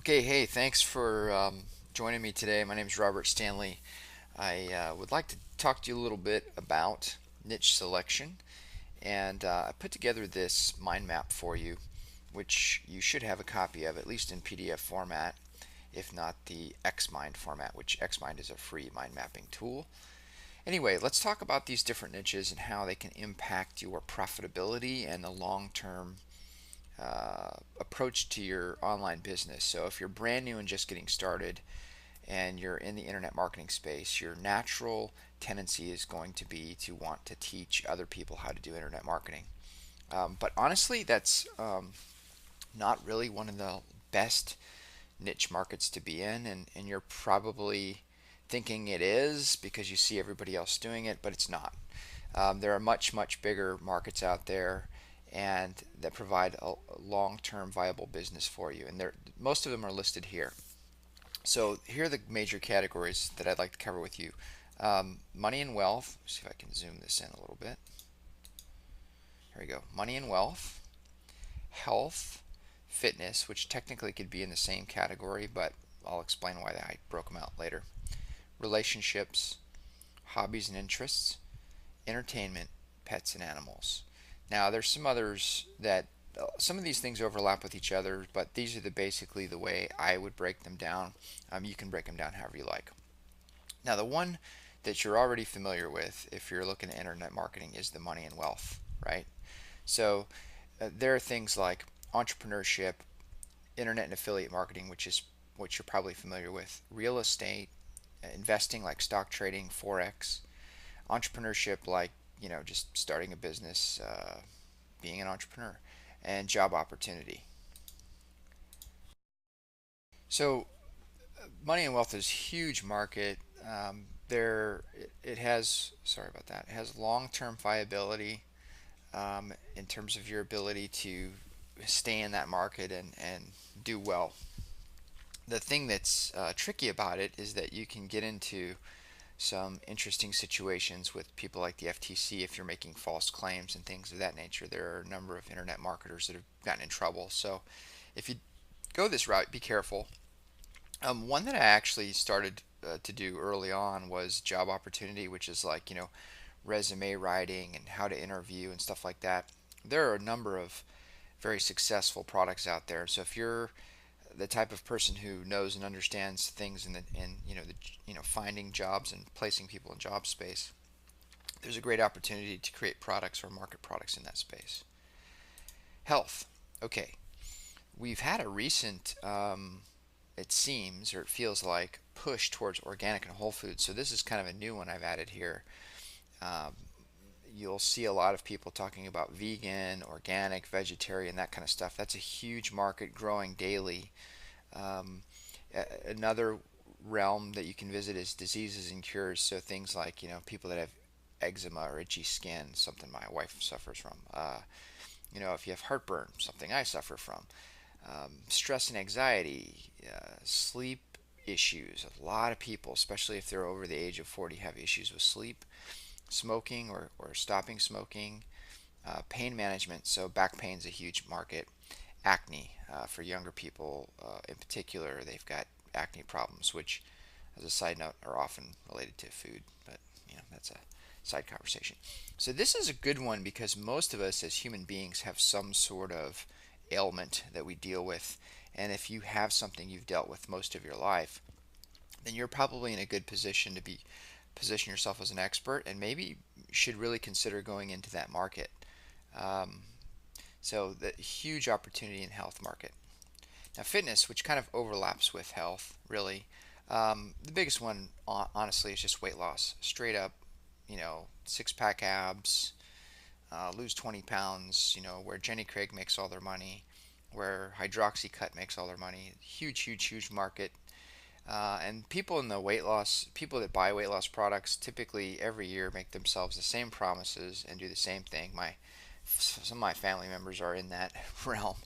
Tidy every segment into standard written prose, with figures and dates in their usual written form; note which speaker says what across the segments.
Speaker 1: Okay, hey, thanks for joining me today. My name is Robert Stanley. I would like to talk to you a little bit about niche selection, and I put together this mind map for you, which you should have a copy of, at least in PDF format, if not the XMind format, which XMind is a free mind mapping tool. Anyway, let's talk about these different niches and how they can impact your profitability and the long-term approach to your online business. So if you're brand new and just getting started and you're in the internet marketing space, your natural tendency is going to be to want to teach other people how to do internet marketing. But honestly, that's not really one of the best niche markets to be in, and you're probably thinking it is because you see everybody else doing it, but it's not. There are much bigger markets out there and that provide a long-term viable business for you, and most of them are listed here. So here are the major categories that I'd like to cover with you. Money and wealth. Let's see if I can zoom this in a little bit. Here we go. Money and wealth, health, fitness, which technically could be in the same category, but I'll explain why I broke them out later. Relationships, hobbies and interests, entertainment, pets and animals. Now, there's some others that some of these things overlap with each other, but these are basically the way I would break them down. You can break them down however you like. Now, the one that you're already familiar with, if you're looking at internet marketing, is the money and wealth, right? So, there are things like entrepreneurship, internet and affiliate marketing, which is what you're probably familiar with, real estate, investing like stock trading, forex, entrepreneurship like just starting a business, being an entrepreneur, and job opportunity. So money and wealth is a huge market. There it has, sorry about that, it has long-term viability in terms of your ability to stay in that market and do well. The thing that's tricky about it is that you can get into some interesting situations with people like the FTC if you're making false claims and things of that nature. There are a number of internet marketers that have gotten in trouble. So if you go this route, be careful. One that I actually started to do early on was job opportunity, which is like, resume writing and how to interview and stuff like that. There are a number of very successful products out there. So if you're the type of person who knows and understands things in finding jobs and placing people in job space, there's a great opportunity to create products or market products in that space. Health. Okay, we've had a recent, it seems or it feels like, push towards organic and whole foods. So this is kind of a new one I've added here. Um, you'll see a lot of people talking about vegan, organic, vegetarian, that kind of stuff. That's a huge market growing daily. Um, Another realm that you can visit is diseases and cures. So things like, people that have eczema or itchy skin, something my wife suffers from. If you have heartburn, something I suffer from. Stress and anxiety, sleep issues. A lot of people, especially if they're over the age of 40, have issues with sleep. Smoking or stopping smoking. Pain management. So back pain is a huge market. Acne for younger people in particular. They've got acne problems, which, as a side note, are often related to food, but that's a side conversation. So this is a good one because most of us as human beings have some sort of ailment that we deal with, and if you have something you've dealt with most of your life, then you're probably in a good position to be position yourself as an expert, and maybe should really consider going into that market. Um, so the huge opportunity in health market. Now, fitness, which kind of overlaps with health, really. The biggest one, honestly, is just weight loss. Straight up, six pack abs, lose 20 pounds, where Jenny Craig makes all their money, where Hydroxycut makes all their money. Huge market. And people in the weight loss, people that buy weight loss products typically every year make themselves the same promises and do the same thing. Some of my family members are in that realm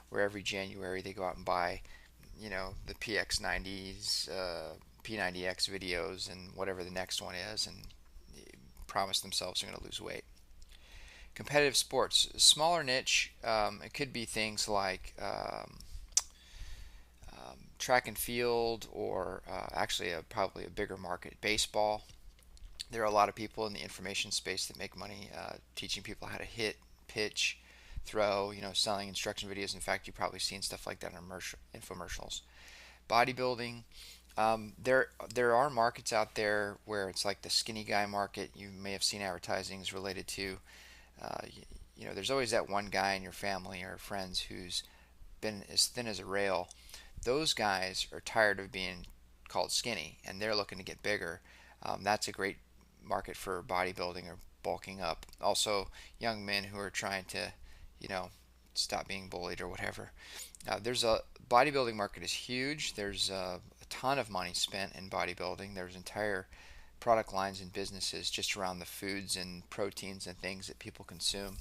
Speaker 1: where every January they go out and buy, the PX90s, P90X videos, and whatever the next one is, and promise themselves they're going to lose weight. Competitive sports, smaller niche. It could be things like track and field, or actually probably a bigger market, baseball. There are a lot of people in the information space that make money teaching people how to hit, pitch, throw, selling instruction videos. In fact, you've probably seen stuff like that in infomercials. Bodybuilding. There are markets out there where it's like the skinny guy market. You may have seen advertisings related to, there's always that one guy in your family or friends who's been as thin as a rail. Those guys are tired of being called skinny and they're looking to get bigger. That's a great market for bodybuilding or bulking up. Also, young men who are trying to, you know, stop being bullied or whatever. There's a bodybuilding market is huge. There's a ton of money spent in bodybuilding. There's entire product lines and businesses just around the foods and proteins and things that people consume.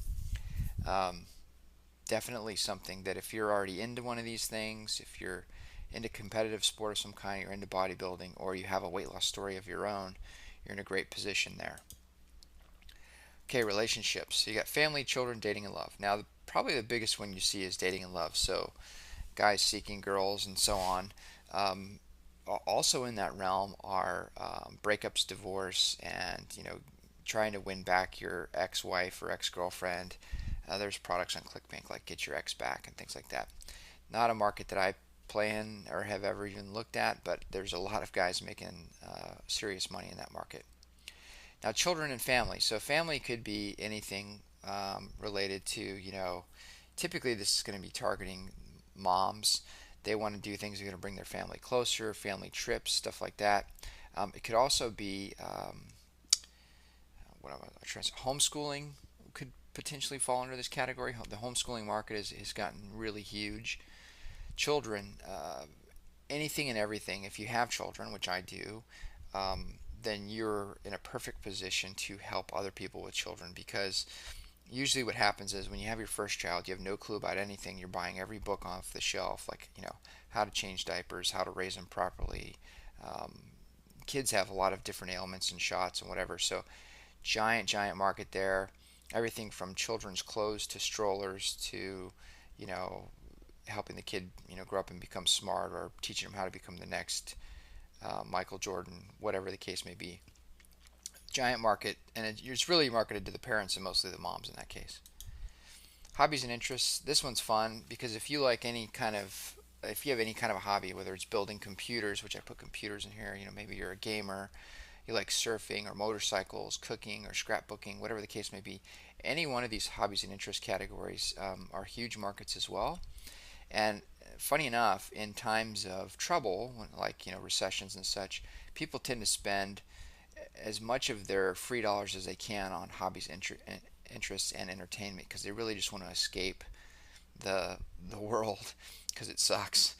Speaker 1: Um, Definitely something that if you're already into one of these things, if you're into competitive sport of some kind, you're into bodybuilding, or you have a weight loss story of your own, you're in a great position there. Okay, relationships. So you got family, children, dating, and love. Now, probably the biggest one you see is dating and love. So guys seeking girls and so on. Um, Also in that realm are breakups, divorce, and trying to win back your ex-wife or ex-girlfriend. There's products on ClickBank like Get Your Ex Back and things like that. Not a market that I play in or have ever even looked at, but there's a lot of guys making serious money in that market. Now, children and family. So, family could be anything related to, typically this is going to be targeting moms. They want to do things that are going to bring their family closer, family trips, stuff like that. It could also be what am I trying to say? Homeschooling could potentially fall under this category. The homeschooling market has gotten really huge. Children, anything and everything. If you have children, which I do, then you're in a perfect position to help other people with children because usually what happens is when you have your first child, you have no clue about anything. You're buying every book off the shelf, like, how to change diapers, how to raise them properly. Um, Kids have a lot of different ailments and shots and whatever. So, giant market there. Everything from children's clothes to strollers to, you know, helping the kid, grow up and become smart or teaching them how to become the next Michael Jordan, whatever the case may be. Giant market, and it's really marketed to the parents and mostly the moms in that case. Hobbies and interests. This one's fun because if you have any kind of a hobby, whether it's building computers, which I put computers in here, maybe you're a gamer, you like surfing or motorcycles, cooking or scrapbooking, whatever the case may be. Any one of these hobbies and interest categories are huge markets as well. And funny enough, in times of trouble, like recessions and such, people tend to spend as much of their free dollars as they can on hobbies, interests, and entertainment because they really just want to escape the the world because it sucks.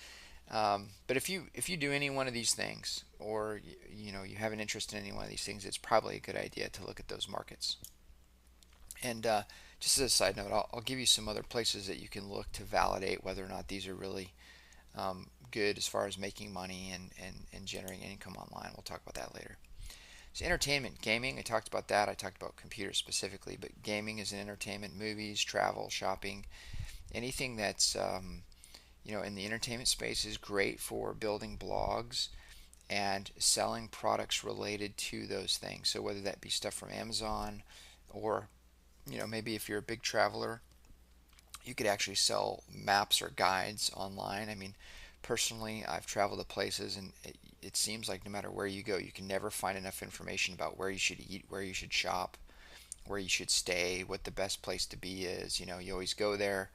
Speaker 1: But if you do any one of these things, or you have an interest in any one of these things, it's probably a good idea to look at those markets. And just as a side note, I'll give you some other places that you can look to validate whether or not these are really good as far as making money and generating income online. We'll talk about that later. So entertainment, gaming, I talked about that. I talked about computers specifically, but gaming is an entertainment, movies, travel, shopping, anything that's in the entertainment space is great for building blogs and selling products related to those things. So whether that be stuff from Amazon or maybe if you're a big traveler, you could actually sell maps or guides online. I mean, personally, I've traveled to places and it seems like no matter where you go, you can never find enough information about where you should eat, where you should shop, where you should stay, what the best place to be is. You always go there,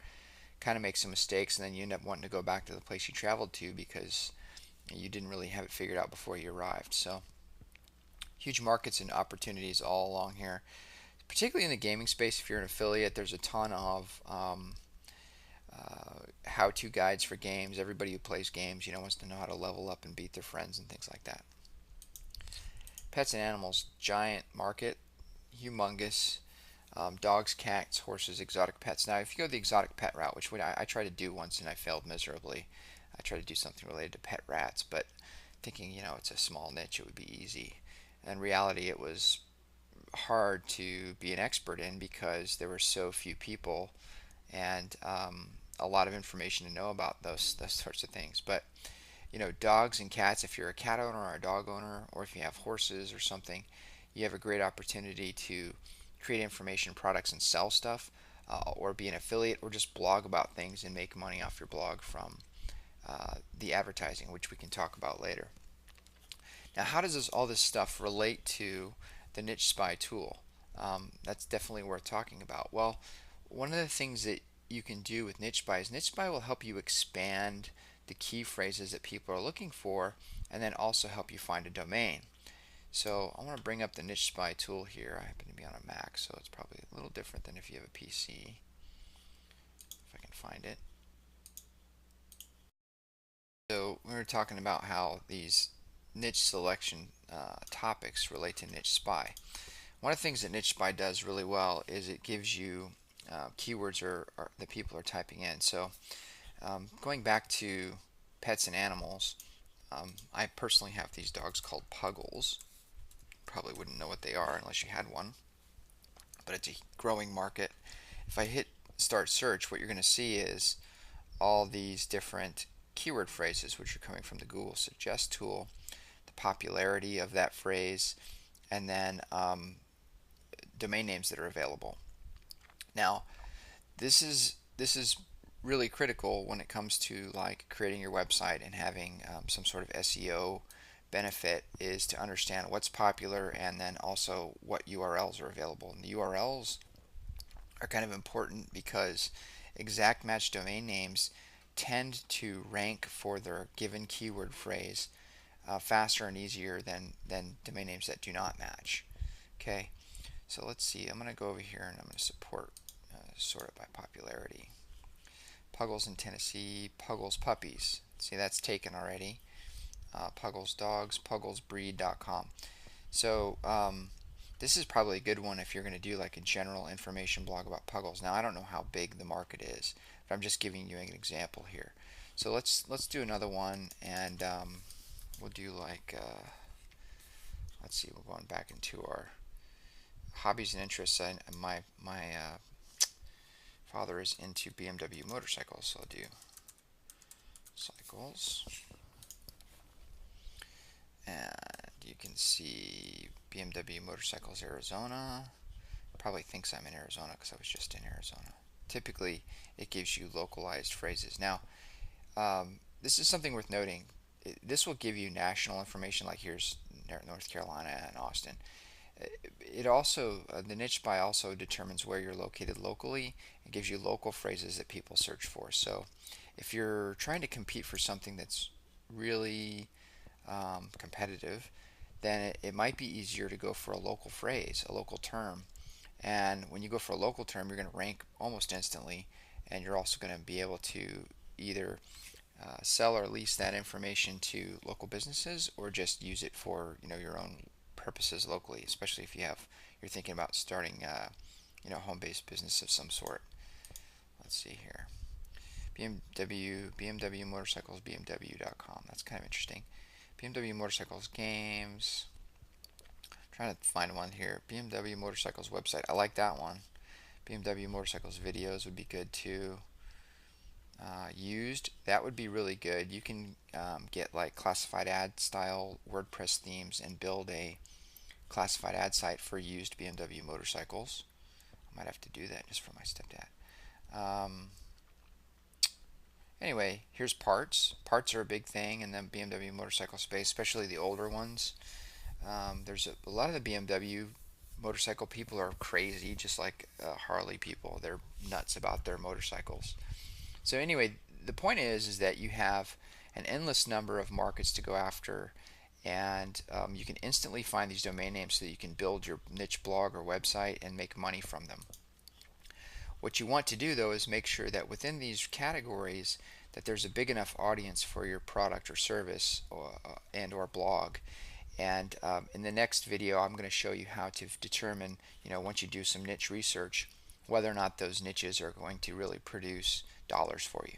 Speaker 1: kind of make some mistakes, and then you end up wanting to go back to the place you traveled to because you didn't really have it figured out before you arrived. So, huge markets and opportunities all along here, particularly in the gaming space. If you're an affiliate, there's a ton of how-to guides for games. Everybody who plays games, wants to know how to level up and beat their friends and things like that. Pets and animals, giant market, humongous. Dogs, cats, horses, exotic pets. Now, if you go the exotic pet route, which I tried to do once and I failed miserably, I tried to do something related to pet rats, but thinking, it's a small niche, it would be easy. In reality, it was hard to be an expert in because there were so few people and a lot of information to know about those sorts of things. But dogs and cats, if you're a cat owner or a dog owner, or if you have horses or something, you have a great opportunity to create information products and sell stuff, or be an affiliate, or just blog about things and make money off your blog from the advertising, which we can talk about later. Now, how does all this stuff relate to the Niche Spy tool? That's definitely worth talking about. Well, one of the things that you can do with Niche Spy is Niche Spy will help you expand the key phrases that people are looking for, and then also help you find a domain. So I want to bring up the Niche Spy tool here. I happen to be on a Mac, so it's probably a little different than if you have a PC. If I can find it. So we were talking about how these niche selection topics relate to Niche Spy. One of the things that Niche Spy does really well is it gives you keywords that people are typing in. So going back to pets and animals, I personally have these dogs called Puggles. Probably wouldn't know what they are unless you had one, but it's a growing market. If I hit start search, what you're going to see is all these different keyword phrases which are coming from the Google Suggest tool, the popularity of that phrase, and then domain names that are available. Now, this is really critical when it comes to like creating your website and having some sort of SEO benefit, is to understand what's popular and then also what URLs are available. And the URLs are kind of important because exact match domain names tend to rank for their given keyword phrase faster and easier than domain names that do not match. Okay, so let's see. I'm going to go over here and I'm going to sort it by popularity. Puggles in Tennessee, Puggles puppies. See, that's taken already. Puggles dogs, pugglesbreed.com. So this is probably a good one if you're going to do like a general information blog about Puggles. Now I don't know how big the market is, but I'm just giving you an example here. So let's do another one, and we'll do like let's see. We're going back into our hobbies and interests. My father is into BMW motorcycles, so I'll do cycles, and you can see BMW motorcycles Arizona. Probably thinks I'm in Arizona because I was just in Arizona. Typically it gives you localized phrases. Now this is something worth noting. This will give you national information, like here's North Carolina and Austin. It also the Niche Spy also determines where you're located locally and gives you local phrases that people search for. So if you're trying to compete for something that's really competitive, then it might be easier to go for a local phrase, a local term. And when you go for a local term, you're going to rank almost instantly, and you're also going to be able to either sell or lease that information to local businesses, or just use it for your own purposes locally, especially if you're thinking about starting home-based business of some sort. Let's see here. BMW motorcycles, BMW.com. That's kind of interesting. BMW motorcycles games. I'm trying to find one here. BMW motorcycles website. I like that one. BMW motorcycles videos would be good too. Used, that would be really good. You can get like classified ad style WordPress themes and build a classified ad site for used BMW motorcycles. I might have to do that just for my stepdad. Anyway, here's parts. Parts are a big thing in the BMW motorcycle space, especially the older ones. There's a lot of the BMW motorcycle people are crazy, just like Harley people. They're nuts about their motorcycles. So anyway, the point is that you have an endless number of markets to go after, and you can instantly find these domain names so that you can build your niche blog or website and make money from them. What you want to do though is make sure that within these categories that there's a big enough audience for your product or service and or blog. And in the next video I'm going to show you how to determine, once you do some niche research, whether or not those niches are going to really produce dollars for you.